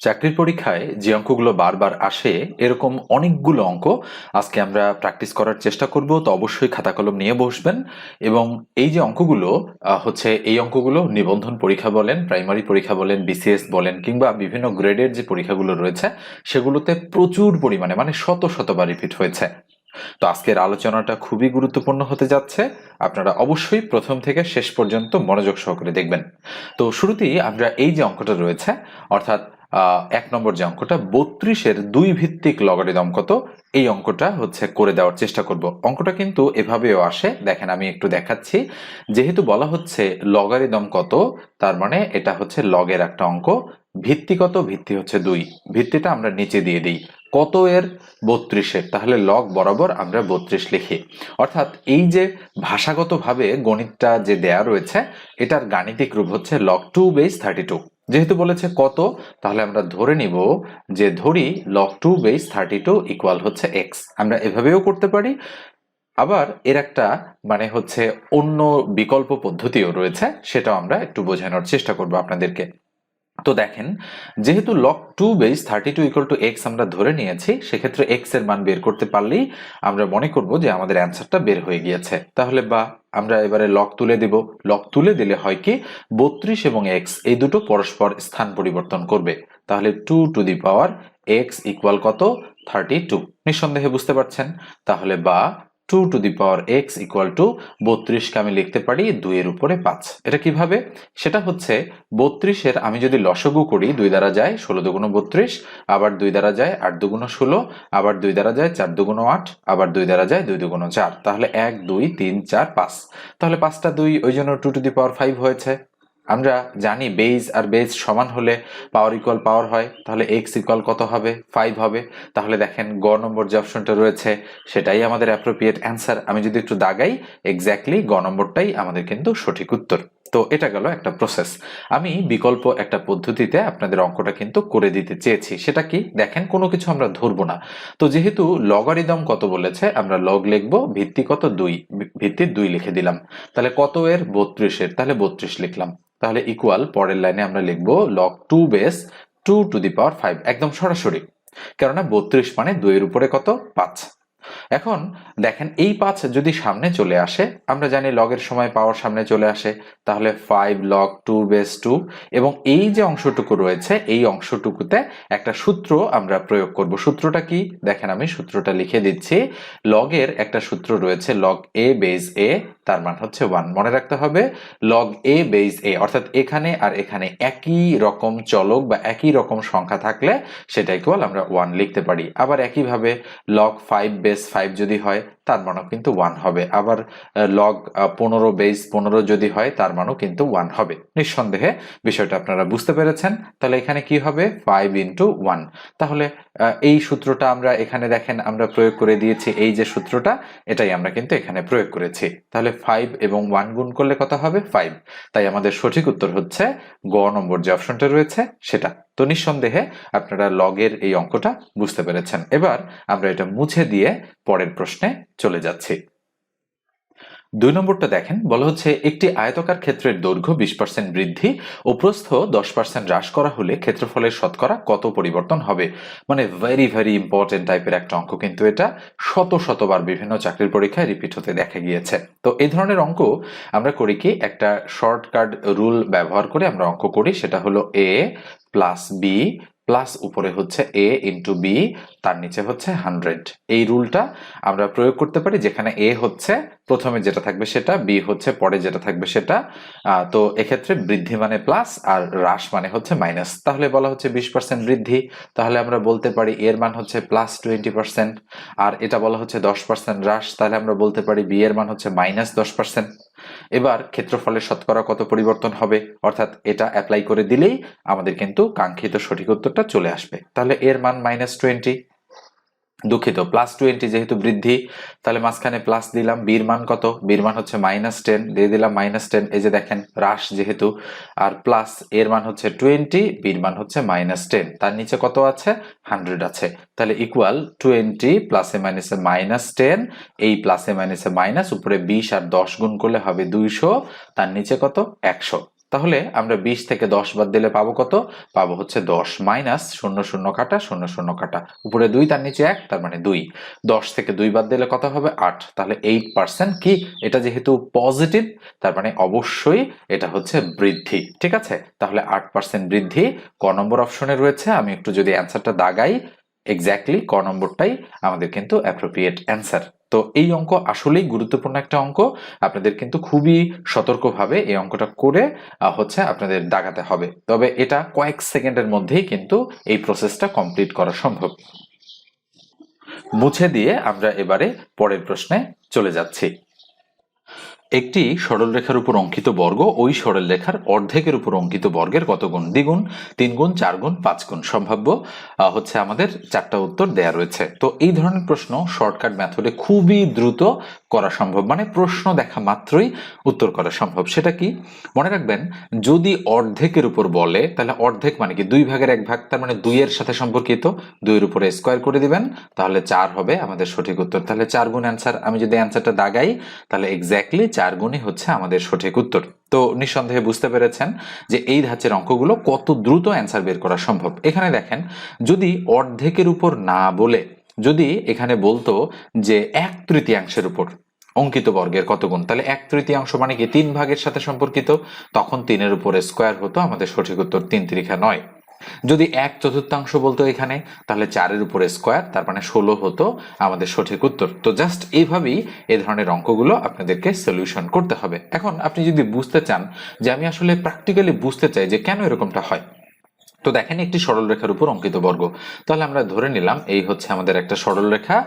চাকরির পরীক্ষায় যে অঙ্কগুলো বারবার আসে এরকম অনেকগুলো অঙ্ক আজকে আমরা প্র্যাকটিস করার চেষ্টা করব। তো অবশ্যই খাতা কলম নিয়ে বসবেন এবং এই যে অঙ্কগুলো এই অঙ্কগুলো নিবন্ধন পরীক্ষা বলেন, প্রাইমারি পরীক্ষা বলেন, বিসিএস বলেন কিংবা বিভিন্ন গ্রেডের যে পরীক্ষাগুলো রয়েছে সেগুলোতে প্রচুর পরিমাণে মানে শত শতবার রিপিট হয়েছে। তো আজকের আলোচনাটা খুবই গুরুত্বপূর্ণ হতে যাচ্ছে। আপনারা অবশ্যই প্রথম থেকে শেষ পর্যন্ত মনোযোগ সহকারে দেখবেন। তো শুরুতেই আমরা এই যে অঙ্কটা রয়েছে অর্থাৎ 1 নম্বর যে অঙ্কটা 32-এর 2 ভিত্তিক লগারিদম কত, এই অঙ্কটা করে দেওয়ার চেষ্টা করব। অঙ্কটা কিন্তু এভাবেও আসে, দেখেন আমি একটু দেখাচ্ছি। যেহেতু বলা হচ্ছে লগারিদম কত, তার মানে এটা হচ্ছে লগের একটা অঙ্ক। ভিত্তি কত? ভিত্তি হচ্ছে 2, ভিত্তিটা আমরা নিচে দিয়ে দিই। কত এর? 32-এর, তাহলে লগ বরাবর আমরা 32 লিখি। অর্থাৎ এই যে ভাষাগতভাবে গণিতটা যে দেয়া রয়েছে এটার গাণিতিক রূপ হচ্ছে log 2 base 32। যেহেতু বলেছে কত, তাহলে আমরা ধরে নিব যে ধরি log 2 base 32 ইকুয়াল হচ্ছে x। আমরা এভাবেও করতে পারি, আবার এর একটা মানে অন্য বিকল্প পদ্ধতিও রয়েছে, সেটাও আমরা একটু বোঝানোর চেষ্টা করব আপনাদেরকে। তো দেখেন, যেহেতু log 2 base 32 equal to x আমরা ধরে নিয়েছি, সেক্ষেত্রে x এর মান বের করতে পারলেই আমরা মনে করব যে আমাদের অ্যান্সারটা বের হয়ে গিয়েছে। তাহলে আমরা এবারে লগ তুলে দিব। লগ তুলে দিলে হয় কি, 32 এবং x এই দুটো পরস্পর স্থান পরিবর্তন করবে। তাহলে 2 to the power x equal কত? 32। নিঃসন্দেহে বুঝতে পারছেন। তাহলে 2 to the power x equal to 32কে আমি লিখতে পারি 2 এর উপরে 5। এটা কিভাবে? সেটা হচ্ছে 32-এর আমি যদি লসাগু করি, 2 দ্বারা যায় 16 দুগুণ 32, আবার 2 দ্বারা যায় 8 দুগুণ 16, আবার 2 দ্বারা যায় 4 দুগুণ 8, আবার 2 দ্বারা যায় 2 দুগুণ 4। তাহলে 1 2 3 4 5। তাহলে 5টা 2, ওই জন্য 2 টু দি পাওয়ার 5 হয়েছে। আমরা জানি বেজ আর বেজ সমান হলে পাওয়ার ইকুয়াল পাওয়ার হয়, তাহলে x ইকুয়াল কত হবে? 5 হবে। তাহলে দেখেন গ নম্বর যে অপশনটা রয়েছে সেটাই আমাদের অ্যাপ্রোপ্রিয়েট অ্যান্সার। আমি যদি একটু দাগাই, এক্স্যাক্টলি গ নম্বরটাই আমাদের কিন্তু সঠিক উত্তর। তো এটা গেল একটা প্রসেস। আমি বিকল্প একটা পদ্ধতিতে আপনাদের অঙ্কটা কিন্তু করে দিতে চেয়েছি। সেটা কি? দেখেন, কোনো কিছু আমরা ধরবো না। তো যেহেতু লগারিদম কত বলেছে, আমরা লগ লিখবো। ভিত্তি কত? 2, ভিত্তি 2 লিখে দিলাম। তাহলে কত এর? 32-এর, তাহলে 32 লিখলাম। তাহলে ইকুয়াল পরের লাইনে আমরা লিখবো log 2 base 2 টু দি পাওয়ার 5, একদম সরাসরি, কেননা 32 মানে 2 এর উপরে কত? 5। এখন দেখেন, এই 5 যদি সামনে চলে আসে, আমরা জানি লগের সময় পাওয়ার সামনে চলে আসে, তাহলে 5 log 2 base 2। এবং এই যে অংশটুকু রয়েছে এই অংশটুকুতে একটা সূত্র আমরা প্রয়োগ করব। সূত্রটা কি? দেখেন আমি সূত্রটা লিখে দিচ্ছি। লগের একটা সূত্র রয়েছে log a base a, তার মান হচ্ছে 1। মনে রাখতে হবে log a base a, অর্থাৎ এখানে আর এখানে একই রকম চলক বা একই রকম সংখ্যা থাকলে সেটা ইকুয়াল আমরা 1 লিখতে পারি। আবার একইভাবে log 5 base 5 যদি হয় তার মানও কিন্তু 1 হবে। আবার log 15 base 15 যদি হয় তার মানও কিন্তু 1 হবে। নিঃসন্দেহে বিষয়টা আপনারা বুঝতে পেরেছেন। তাহলে এখানে কি হবে? 5 into 1। তাহলে এই সূত্রটা আমরা এখানে দেখেন আমরা প্রয়োগ করে দিয়েছি। এই যে সূত্রটা, এটাই আমরা কিন্তু এখানে প্রয়োগ করেছি। তাহলে 5 এবং 1 গুণ করলে কত হবে? 5। তাই আমাদের সঠিক উত্তর হচ্ছে গ নম্বর যে অপশনটা রয়েছে সেটা। তো নিঃসন্দেহে আপনারা লগের এই অঙ্কটা বুঝতে পেরেছেন। এবার আমরা এটা মুছে দিয়ে পরের প্রশ্নে চলে যাচ্ছি। 2 নম্বরটা দেখেন, বলা হচ্ছে একটি আয়তকার ক্ষেত্রের দৈর্ঘ্য 20% বৃদ্ধি ও প্রস্থ 10% হ্রাস করা হলে ক্ষেত্রফলের শতকরা কত পরিবর্তন হবে। মানে ভেরি ভেরি ইম্পর্টেন্ট টাইপের একটা অঙ্ক, কিন্তু এটা শত শতবার বিভিন্ন চাকরির পরীক্ষায় রিপিট হতে দেখা গিয়েছে। তো এই ধরনের অঙ্ক আমরা করি কি, একটা শর্টকাট রুল ব্যবহার করে আমরা অঙ্ক করি। সেটা হলো a প্লাস বি প্লাস উপরে হচ্ছে a ইন্টু বি, তার নিচে হচ্ছে 100। এই রুলটা আমরা প্রয়োগ করতে পারি, যেখানে a হচ্ছে প্রথমে যেটা থাকবে সেটা, বি হচ্ছে পরে যেটা থাকবে সেটা। তো এক্ষেত্রে বৃদ্ধি মানে প্লাস আর হ্রাস মানে হচ্ছে মাইনাস। তাহলে বলা হচ্ছে 20% বৃদ্ধি, তাহলে আমরা বলতে পারি এর মান হচ্ছে প্লাস 20%। আর এটা বলা হচ্ছে 10% হ্রাস, তাহলে আমরা বলতে পারি বি এর মান হচ্ছে মাইনাস 10%। এবার ক্ষেত্রফলের শতকরা কত পরিবর্তন হবে, অর্থাৎ এটা অ্যাপ্লাই করে দিলেই আমাদের কিন্তু কাঙ্ক্ষিত সঠিক উত্তরটা চলে আসবে। তাহলে এর মান -20, দুঃখিত প্লাস 20 যেহেতু বৃদ্ধি, তাহলে মাঝখানে প্লাস দিলাম। বির মান কত? বির মান হচ্ছে -10, দিয়ে দিলাম -10। এই যে দেখেন হ্রাস যেহেতু, আর প্লাস এর মান হচ্ছে 20, বির মান হচ্ছে -10, তার নিচে কত আছে? 100 আছে। তাহলে ইকুয়াল 20 প্লাসে মাইনাসে -10, এই প্লাসে মাইনাসে মাইনাস, উপরে 20 আর 10 গুণ করলে হবে 200, তার নিচে কত? 100। তাহলে আমরা 20 থেকে 10 বাদ দিলে পাবো কত? পাবো হচ্ছে 10 মাইনাস 0 0 কাটা 0 0 কাটা, উপরে 2 তার নিচে 1, তার মানে 2। 10 থেকে 2 বাদ দিলে কত হবে? 8। তাহলে 8% কি? এটা যেহেতু পজিটিভ, তার মানে অবশ্যই এটা হচ্ছে বৃদ্ধি। ঠিক আছে, তাহলে 8% বৃদ্ধি ক নম্বর অপশনে রয়েছে। আমি একটু যদি অ্যান্সারটা দাগাই, এক্স্যাক্টলি ক নম্বরটাই আমাদের কিন্তু অ্যাপ্রোপ্রিয়েট অ্যান্সার। তো এই অঙ্ক আসলেই গুরুত্বপূর্ণ একটা অঙ্ক, আপনাদের কিন্তু খুবই সতর্কভাবে এই অঙ্কটা করে হচ্ছে আপনাদের দাগাতে হবে। তবে এটা কয়েক সেকেন্ডের মধ্যেই কিন্তু এই প্রসেসটা কমপ্লিট করা সম্ভব। মুছে দিয়ে আমরা এবারে পরের প্রশ্নে চলে যাচ্ছি। একটি সরলরেখার উপর অঙ্কিত বর্গ ওই সরলরেখার অর্ধেকের উপর অঙ্কিত বর্গের কত গুণ? দ্বিগুণ, 3 গুণ, 4 গুণ, 5 গুণ। সম্ভাব্য হচ্ছে আমাদের 4টা উত্তর দেয়া রয়েছে। তো এই ধরনের প্রশ্ন শর্টকাট মেথডে খুবই দ্রুত করা সম্ভব, মানে প্রশ্ন দেখা মাত্রই উত্তর করা সম্ভব। সেটা কি? মনে রাখবেন, যদি অর্ধেকের উপর বলে তাহলে অর্ধেক মানে কি 2 ভাগের 1 ভাগ, তার মানে 2 এর সাথে সম্পর্কিত, 2 এর উপরে স্কোয়ার করে দিবেন, তাহলে 4 হবে আমাদের সঠিক উত্তর। তাহলে 4 গুণ অ্যান্সার। আমি যদি অ্যান্সারটা দাগাই তাহলে এক্স্যাক্টলি 4 গুণই হচ্ছে আমাদের সঠিক উত্তর। তো নিঃসন্দেহে বুঝতে পেরেছেন যে এই ধাঁচের অঙ্কগুলো কত দ্রুত অ্যান্সার বের করা সম্ভব। এখানে দেখেন, যদি অর্ধেকের উপর না বলে যদি এখানে বলতো যে 1/3 উপর অঙ্কিত বর্গের কত গুণ, তাহলে 1/3 মানে কি 3 ভাগের সাথে সম্পর্কিত, তখন 3-এর উপরে স্কোয়ার হতো আমাদের সঠিক উত্তর, 3 3 9। যদি 1/4 বলতো এখানে, তাহলে 4-এর উপরে স্কোয়ার, তার মানে 16 হতো আমাদের সঠিক উত্তর। তো জাস্ট এইভাবেই এই ধরনের অঙ্কগুলো আপনাদেরকে সলিউশন করতে হবে। এখন আপনি যদি বুঝতে চান যে আমি আসলে প্র্যাকটিক্যালি বুঝতে চাই যে কেন এরকমটা হয়, তো দেখেন একটি সরলরেখার উপর অঙ্কিত বর্গ, তাহলে আমরা ধরে নিলাম এই হচ্ছে আমাদের একটা সরলরেখা,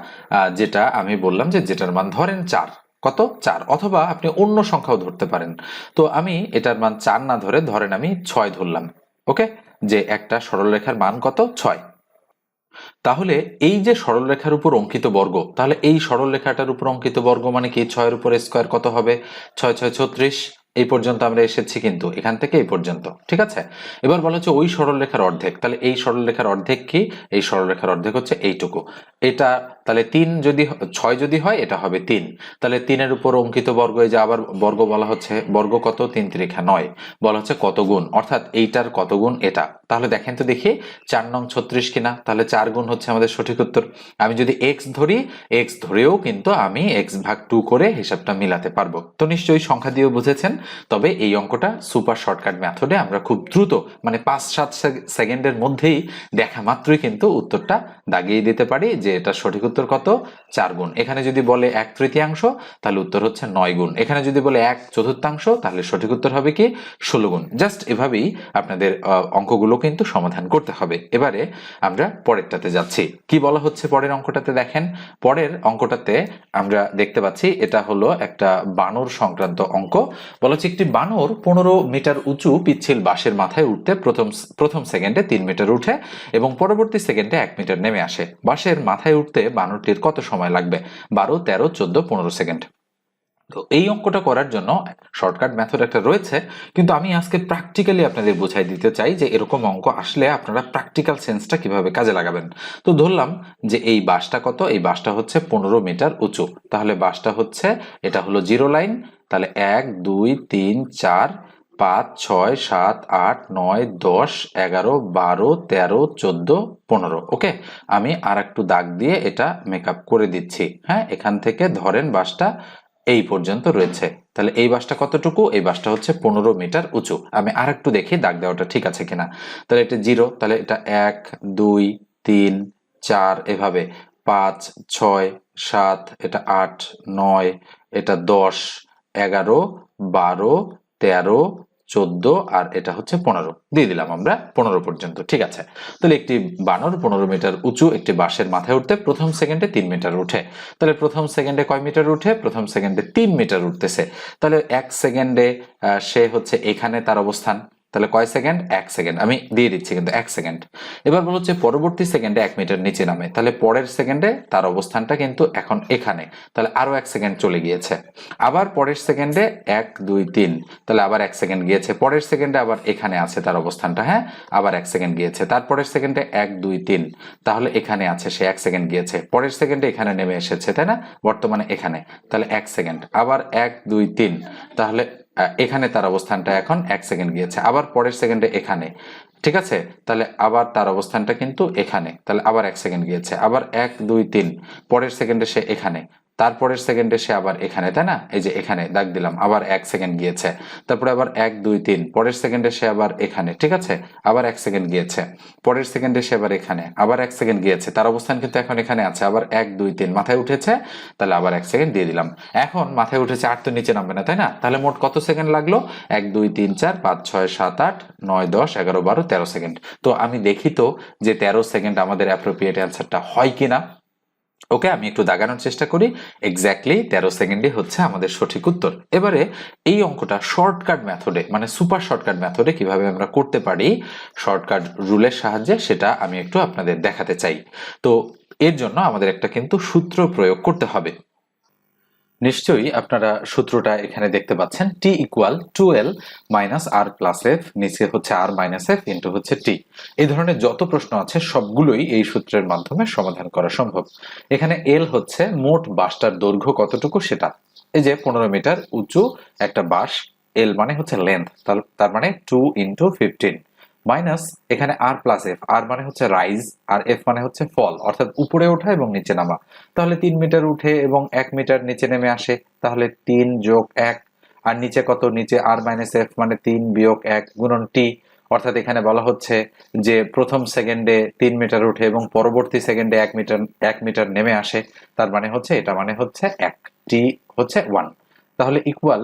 যেটা আমি বললাম যে যেটার মান ধরেন 4, কত 4, অথবা আপনি অন্য সংখ্যাও ধরতে পারেন। তো আমি এটার মান 4 না ধরে ধরেন আমি 6 ধরলাম। ওকে, যে একটা সরলরেখার মান কত? 6। তাহলে এই যে সরলরেখার উপর অঙ্কিত বর্গ, তাহলে এই সরলরেখাটার উপর অঙ্কিত বর্গ মানে কি 6-এর উপর স্কোয়ার কত হবে? 6 6 36। এই পর্যন্ত আমরা এসেছি কিন্তু এখান থেকে এই পর্যন্ত। ঠিক আছে, এবার বলা হচ্ছে ওই সরলরেখার অর্ধেক, তাহলে এই সরলরেখার অর্ধেক কি? এই সরলরেখার অর্ধেক হচ্ছে এইটুকু, এটা। তাহলে 3 যদি 6 যদি হয় এটা হবে 3। তাহলে 3-এর উপর অঙ্কিত বর্গ, এই যে আবার বর্গ বলা হচ্ছে, বর্গ কত? 3 3 9। বলা হচ্ছে কত গুণ, অর্থাৎ এইটার কত গুণ এটা। তাহলে দেখেন তো দেখি 4 নং 36 কিনা, তাহলে 4 গুণ হচ্ছে আমাদের সঠিক উত্তর। আমি যদি x ধরি, x ধরেও কিন্তু আমি x ভাগ 2 করে হিসাবটা মিলাতে পারবো। তো নিশ্চয়ই সংখ্যা দিয়েও বুঝেছেন। তবে এই অঙ্কটা সুপার শর্টকাট মেথডে আমরা খুব দ্রুত, মানে 5-7 সেকেন্ডের মধ্যেই দেখা মাত্রই কিন্তু উত্তরটা দাগিয়ে দিতে পারি যে এটা সঠিক উত্তর কত? 4 গুণ। এখানে যদি বলে 1/3, তাহলে উত্তর হচ্ছে 9 গুণ। এখানে যদি বলে 1/4, তাহলে সঠিক উত্তর হবে কি? 16 গুণ। জাস্ট এভাবেই আপনাদের অঙ্কগুলো কিন্তু সমাধান করতে হবে। এবারে আমরা পরেরটাতে যাচ্ছি। কি বলা হচ্ছে পরের অঙ্কটাতে? দেখেন, পরের অঙ্কটাতে আমরা দেখতে পাচ্ছি এটা হলো একটা বানর সংক্রান্ত অঙ্ক। বলা হচ্ছে একটি বানর 15 মিটার উঁচু পিচ্ছিল বাঁশের মাথায় উঠতে প্রথম সেকেন্ডে 3 মিটার উঠে এবং পরবর্তী সেকেন্ডে 1 মিটার নেমে আসে। বাঁশের মাথায় উঠতে বানরটির কত সময় লাগবে? 12, 13, 14, 15 সেকেন্ড। তো এই অঙ্কটা করার জন্য শর্টকাট মেথড একটা রয়েছে, কিন্তু আমি আজকে প্র্যাকটিক্যালি আপনাদের বোঝাই দিতে চাই যে এরকম অঙ্ক আসলে আপনারা প্র্যাকটিক্যাল সেন্সটা কিভাবে কাজে লাগাবেন। তো ধরলাম যে এই বাঁশটা কত? এই বাঁশটা হচ্ছে 15 মিটার উঁচু, তাহলে বাঁশটা হচ্ছে, এটা হলো জিরো লাইন, তাহলে 1 2 3 4 5 6 7 8 9 10 11 12 13 14 15। ওকে, আমি আর একটু দাগ দিয়ে এটা মেকআপ করে দিচ্ছি। হ্যাঁ, এখান থেকে ধরেন বাঁশটা এই পর্যন্ত রয়েছে, তাহলে এই বাঁশটা কতটুকু? এই বাঁশটা হচ্ছে 15 মিটার উঁচু। আমি আর একটু দেখি দাগ দেওয়াটা ঠিক আছে কিনা। তাহলে এটা 0, তাহলে এটা 1 2 3 4, এভাবে 5 6 7, এটা 8 9, এটা 10 11 12 13 14, আর এটা হচ্ছে 15। দিয়ে দিলাম আমরা 15 পর্যন্ত। ঠিক আছে, তাহলে একটি বানর 15 মিটার উঁচু একটি বাঁশের মাথায় উঠতে প্রথম সেকেন্ডে 3 মিটার উঠে। তাহলে প্রথম সেকেন্ডে কয় মিটার উঠে? প্রথম সেকেন্ডে 3 মিটার উঠতেছে। তাহলে 1 সেকেন্ডে সে হচ্ছে এখানে তার অবস্থান, তাহলে কয় সেকেন্ড? 1 সেকেন্ড। আমি দিয়ে দিচ্ছি কিন্তু 1 সেকেন্ড। এবার বলা হচ্ছে পরবর্তী সেকেন্ডে 1 মিটার নিচে নামে, তাহলে পরের সেকেন্ডে তার অবস্থানটা কিন্তু এখন এখানে, তাহলে আরো 1 সেকেন্ড চলে গিয়েছে। আবার পরের সেকেন্ডে 1 2 3, তাহলে আবার 1 সেকেন্ড গিয়েছে। পরের সেকেন্ডে আবার এখানে আছে তার অবস্থানটা, হ্যাঁ, আবার 1 সেকেন্ড গিয়েছে। তারপরের সেকেন্ডে 1 2 3, তাহলে এখানে আছে, সে 1 সেকেন্ড গিয়েছে। পরের সেকেন্ডে এখানে নেমে এসেছে, তাই না, বর্তমানে এখানে, তাহলে 1 সেকেন্ড। আবার 1 2 3, তাহলে এখানে তার অবস্থানটা এখন 1 সেকেন্ড গিয়েছে, আবার পরের সেকেন্ডে এখানে, ঠিক আছে? তাহলে আবার তার অবস্থানটা কিন্তু এখানে, তাহলে আবার 1 সেকেন্ড গিয়েছে, আবার 1 2 3, পরের সেকেন্ডে সে এখানে, তারপরের সেকেন্ডে সে আবার এখানে, তাই না? এই যে এখানে দাগ দিলাম, আবার 1 সেকেন্ড গিয়েছে, তারপরে আবার 1 2 3, পরের সেকেন্ডে সে আবার এখানে, ঠিক আছে? আবার 1 সেকেন্ড গিয়েছে, পরের সেকেন্ডে সে আবার এখানে, আবার 1 সেকেন্ড গিয়েছে, তার অবস্থান কিন্তু এখন এখানে আছে, আবার 1 2 3 মাথায় উঠেছে, তাহলে আবার 1 সেকেন্ড দিয়ে দিলাম। এখন মাথায় উঠেছে, আর তো নিচে নামবে না, তাই না? তাহলে মোট কত সেকেন্ড লাগলো? 1 2 3 4 5 6 7 8 9 10 11 12 13 সেকেন্ড। তো আমি দেখি তো যে 13 সেকেন্ড আমাদের অ্যাপ্রোপ্রিয়েট অ্যান্সারটা হয় কিনা। ওকে, আমি একটু দাগানোর চেষ্টা করি। এক্স্যাক্টলি 13 সেকেন্ডই হচ্ছে আমাদের সঠিক উত্তর। এবারে এই অঙ্কটা শর্টকাট মেথডে, মানে সুপার শর্টকাট মেথডে কিভাবে আমরা করতে পারি শর্টকাট রুলের সাহায্যে, সেটা আমি একটু আপনাদের দেখাতে চাই। তো এর জন্য আমাদের একটা কিন্তু সূত্র প্রয়োগ করতে হবে। নিশ্চয়ই আপনারা সূত্রটা এখানে দেখতে পাচ্ছেন, t ইকুয়াল 2l মাইনাস আর প্লাস এফ, নিচে হচ্ছে আর মাইনাস এফ ইন্টু হচ্ছে টি। এই ধরনের যত প্রশ্ন আছে সবগুলোই এই সূত্রের মাধ্যমে সমাধান করা সম্ভব। এখানে এল হচ্ছে মোট বাসটার দৈর্ঘ্য কতটুকু সেটা, এই যে 15 মিটার উঁচু একটা বাস, এল মানে হচ্ছে লেন্থ, তার মানে 2 ইন্টু 15 মাইনাস এখানে আর প্লাস এফ, আর মানে হচ্ছে রাইজ আর এফ মানে হচ্ছে ফল, অর্থাৎ উপরে ওঠা এবং নিচে নামা। তাহলে 3 মিটার উঠে এবং 1 মিটার নিচে নেমে আসে, তাহলে 3 যোগ 1, আর নিচে কত? নিচে আর মাইনাস এফ মানে 3 বিয়োগ 1 গুণন টি। অর্থাৎ এখানে বলা হচ্ছে যে প্রথম সেকেন্ডে 3 মিটার উঠে এবং পরবর্তী সেকেন্ডে 1 মিটার নেমে আসে, তার মানে হচ্ছে এটা মানে হচ্ছে 1, টি হচ্ছে 1। তাহলে ইকুয়াল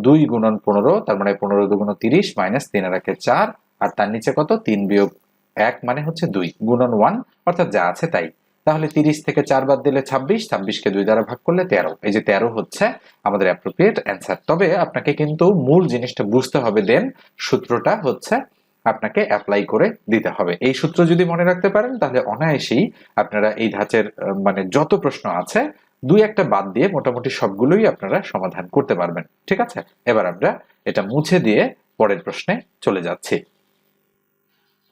2 গুণন 15, তার মানে 15 দুগুণ 30 মাইনাস 3 আর 1 4, আর তার নিচে কত? 3 বিয়োগ 1 মানে হচ্ছে 2 গুণন 1, অর্থাৎ যা আছে তাই। তাহলে 30 থেকে 4 বাদ দিলে 26, 26 কে 2 দ্বারা ভাগ করলে 13। এই যে 13 হচ্ছে আমাদের অ্যাপ্রোপ্রিয়েট অ্যান্সার। তবে আপনাকে কিন্তু মূল জিনিসটা বুঝতে হবে, দেন সূত্রটা হচ্ছে আপনাকে অ্যাপ্লাই করে দিতে হবে। এই সূত্র যদি মনে রাখতে পারেন তাহলে অনায়াসেই আপনারা এই ধাঁচের মানে যত প্রশ্ন আছে 2-1টা বাদ দিয়ে মোটামুটি সবগুলোই আপনারা সমাধান করতে পারবেন। ঠিক আছে, এবার আমরা এটা মুছে দিয়ে পরের প্রশ্নে চলে যাচ্ছি।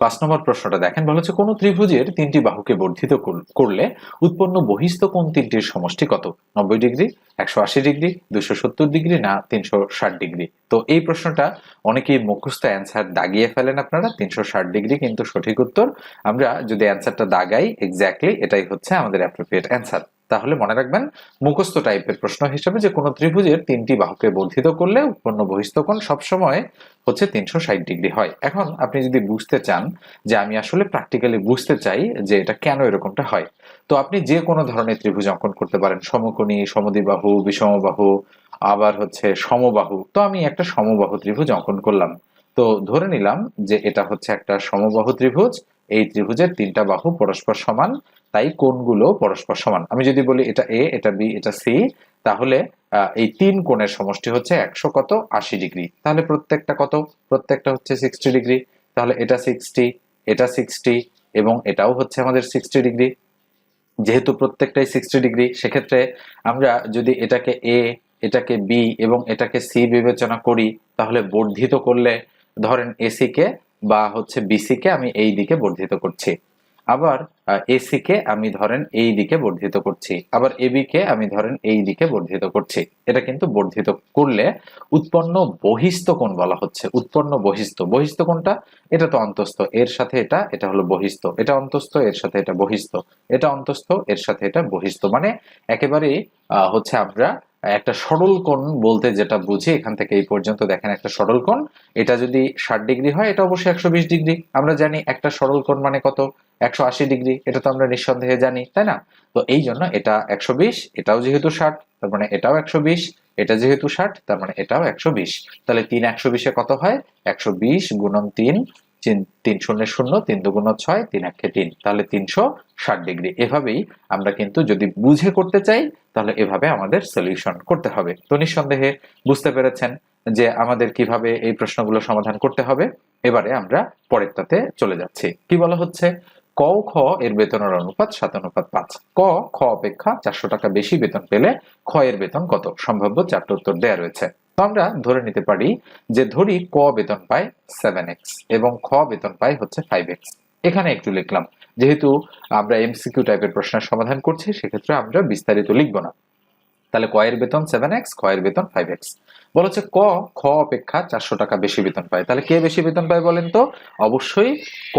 5 নম্বর প্রশ্নটা দেখেন, বলা হচ্ছে কোন ত্রিভুজের 3টি বাহুকে বর্ধিত করলে উৎপন্ন বহিস্থ কোণ তিনটির সমষ্টি কত? 90 ডিগ্রি, 180 ডিগ্রি, 270 ডিগ্রি না 360 ডিগ্রি? তো এই প্রশ্নটা অনেকেই মুখস্থ অ্যান্সার দাগিয়ে ফেলেন আপনারা, 360 ডিগ্রি কিন্তু সঠিক উত্তর। আমরা যদি অ্যান্সারটা দাগাই এক্স্যাক্টলি এটাই হচ্ছে আমাদের অ্যাপ্রোপ্রিয়েট অ্যান্সার। তাহলে মনে রাখবেন মুখস্থ টাইপের প্রশ্ন হিসেবে যে কোনো ত্রিভুজের 3টি বাহুকে বর্ধিত করলে উৎপন্ন বহিস্থ কোণ সবসময় হচ্ছে 360 ডিগ্রি হয়। এখন আপনি যদি বুঝতে চান যে আমি আসলে প্র্যাকটিক্যালি বুঝতে চাই যে এটা কেন এরকমটা হয়, তো আপনি যে কোনো ধরনের ত্রিভুজ অঙ্কন করতে পারেন, সমকোণী, সমদ্বিবাহু, বিষমবাহু, আবার হচ্ছে সমবাহু। তো আমি একটা সমবাহু ত্রিভুজ অঙ্কন করলাম, তো ধরে নিলাম যে এটা হচ্ছে একটা সমবাহু ত্রিভুজ, এই ত্রিভুজের 3টা বাহু পরস্পর সমান, তাই কোণগুলো পরস্পর সমান। আমি যদি বলি এটা এ, এটা বি, এটা সি, তাহলে এই 3 কোণের সমষ্টি হচ্ছে 100 কত? 80 ডিগ্রি। তাহলে প্রত্যেকটা কত? প্রত্যেকটা হচ্ছে 60 ডিগ্রি। তাহলে এটা 60, এটা 60 এবং এটাও হচ্ছে আমাদের 60 ডিগ্রি। যেহেতু প্রত্যেকটাই 60 ডিগ্রি, সেক্ষেত্রে আমরা যদি এটাকে এ, এটাকে বি এবং এটাকে সি বিবেচনা করি, তাহলে বর্ধিত করলে ধরেন এসি কে বা হচ্ছে বিসি কে আমি এই দিকে বর্ধিত করছি, আবার এসি কে আমি ধরেন এই দিকে বর্ধিত করছি, আবার এবি কে আমি ধরেন এই দিকে বর্ধিত করছি। এটা কিন্তু বর্ধিত করলে উৎপন্ন বহিস্থ কোণ বলা হচ্ছে। উৎপন্ন বহিস্থ, বহিস্থ কোণটা এটা তো অন্তস্থ, এর সাথে এটা, এটা হলো বহিস্থ, এটা অন্তস্থ, এর সাথে এটা বহিস্থ, এটা অন্তস্থ, এর সাথে এটা বহিস্থ। মানে একেবারে হচ্ছে আমরা একটা সরল কোণ বলতে যেটা বুঝি, এখান থেকে এই পর্যন্ত দেখেন একটা সরল কোণ, এটা যদি 60 ডিগ্রি হয় এটা অবশ্যই 120 ডিগ্রি। আমরা জানি একটা সরল কোণ মানে কত? 180 ডিগ্রি, এটা তো আমরা নিঃসন্দেহে জানি, তাই না? তো এই জন্য এটা 120, এটাও যেহেতু 60 তার মানে এটাও 120, এটা যেহেতু 60 তার মানে এটাও 120। তাহলে 3 120-এ কত হয়? 120 গুণন 3, 3 শূন্য শূন্য, 3 দুগুণ 6, 3 একে 3, তাহলে 360 ডিগ্রি। এভাবেই আমরা কিন্তু যদি বুঝে করতে চাই তাহলে এভাবে আমাদের সলিউশন করতে হবে। তো নিঃসন্দেহে বুঝতে পেরেছেন যে আমাদের কিভাবে এই প্রশ্নগুলো সমাধান করতে হবে। এবারে আমরা পরেরটাতে চলে যাচ্ছি। কি বলা হচ্ছে? ক ও খ এর বেতনের অনুপাত 7:5। ক খ অপেক্ষা 400 টাকা বেশি বেতন পেলে খ এর বেতন কত? সম্ভাব্য 4টা উত্তর দেয়া রয়েছে। তো আমরা ধরে নিতে পারি যে ধরি ক বেতন পায় 7x এবং খ বেতন পায় হচ্ছে 5x। এখানে একটু লিখলাম, যেহেতু আমরা এমসিকিউ টাইপের প্রশ্নের সমাধান করছি সেক্ষেত্রে আমরা বিস্তারিত লিখব না। তাহলে ক এর বেতন 7x, খ এর বেতন 5x। বলা হচ্ছে খ অপেক্ষা 400 টাকা বেশি বেতন পায়। তাহলে কে বেশি বেতন পায় বলেন তো? অবশ্যই ক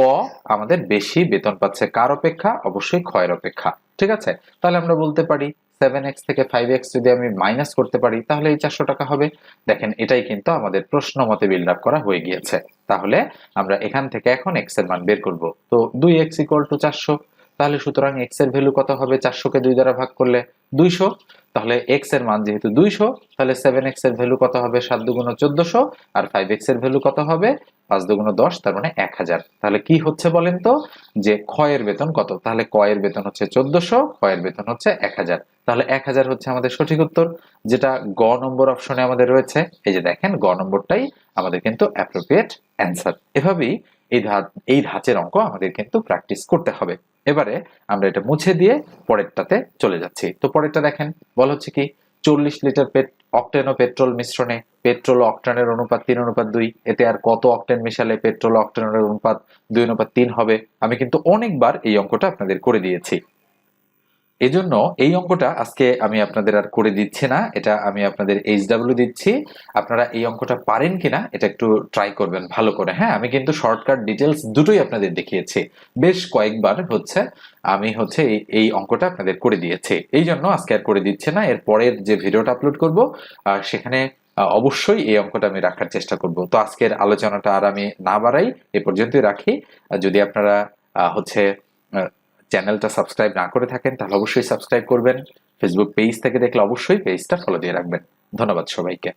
আমাদের বেশি বেতন পাচ্ছে। কার অপেক্ষা? অবশ্যই খ এর অপেক্ষা। ঠিক আছে? তাহলে আমরা বলতে পারি 7x থেকে 5x যদি আমি মাইনাস করতে পারি তাহলে এই 400 টাকা হবে। দেখেন এটাই কিন্তু আমাদের প্রশ্ন মতে বিল্ড আপ করা হয়ে গিয়েছে। তাহলে আমরা এখান থেকে এখন x এর মান বের করব। তো 2x = 400। তাহলে সুতরাং x এর ভ্যালু কত হবে? 400 কে 2 দ্বারা ভাগ করলে 200। তাহলে x এর মান যেহেতু 200, তাহলে 7x এর ভ্যালু কত হবে? 7 × 1400। আর 5x এর ভ্যালু কত হবে? 5 × 10, তার মানে 1000। তাহলে কি হচ্ছে বলেন তো? যে খ এর বেতন কত? তাহলে ক এর বেতন হচ্ছে 1400, খ এর বেতন হচ্ছে 1000। তাহলে 1000 হচ্ছে আমাদের সঠিক উত্তর, যেটা গ নম্বর অপশনে আমাদের রয়েছে। এই যে দেখেন, গ নম্বরটাই আমাদের কিন্তু অ্যাপ্রোপ্রিয়েট অ্যান্সার। এভাবেই এই ধাঁচের অঙ্ক আমাদের কিন্তু প্র্যাকটিস করতে হবে। এবারে আমরা এটা মুছে দিয়ে পরেরটাতে চলে যাচ্ছি। তো পরেরটা দেখেন, বলা হচ্ছে কি 40 লিটার অকটেন ও পেট্রোল মিশ্রণে পেট্রোল ও অকটেনের অনুপাত 3:2। এতে আর কত অকটেন মিশালে পেট্রোল ও অকটেনের অনুপাত 2:3 হবে? আমি কিন্তু অনেকবার এই অঙ্কটা আপনাদের করে দিয়েছি। এজন্য এই অঙ্কটা আজকে আমি আপনাদের আর করে দিচ্ছি না, এটা আমি আপনাদের HW দিচ্ছি। আপনারা এই অঙ্কটা পারেন কিনা এটা একটু ট্রাই করবেন ভালো করে। হ্যাঁ, আমি কিন্তু শর্টকাট ডিটেলস দুটোই আপনাদের দেখিয়েছি। বেশ কয়েকবার আমি এই অঙ্কটা আপনাদের করে দিয়েছি। এই জন্য আজকে আর করে দিচ্ছি না। এর পরের যে ভিডিওটা আপলোড করব সেখানে অবশ্যই এই অঙ্কটা আমি রাখার চেষ্টা করব। তো আজকের আলোচনাটা আর আমি না বাড়াই, এ পর্যন্তই রাখি। যদি আপনারা হচ্ছে চ্যানেলটা সাবস্ক্রাইব না করে থাকেন তাহলে অবশ্যই সাবস্ক্রাইব করবেন। ফেসবুক পেজ থেকে দেখলে অবশ্যই পেজটা ফলো দিয়ে রাখবেন। ধন্যবাদ সবাইকে।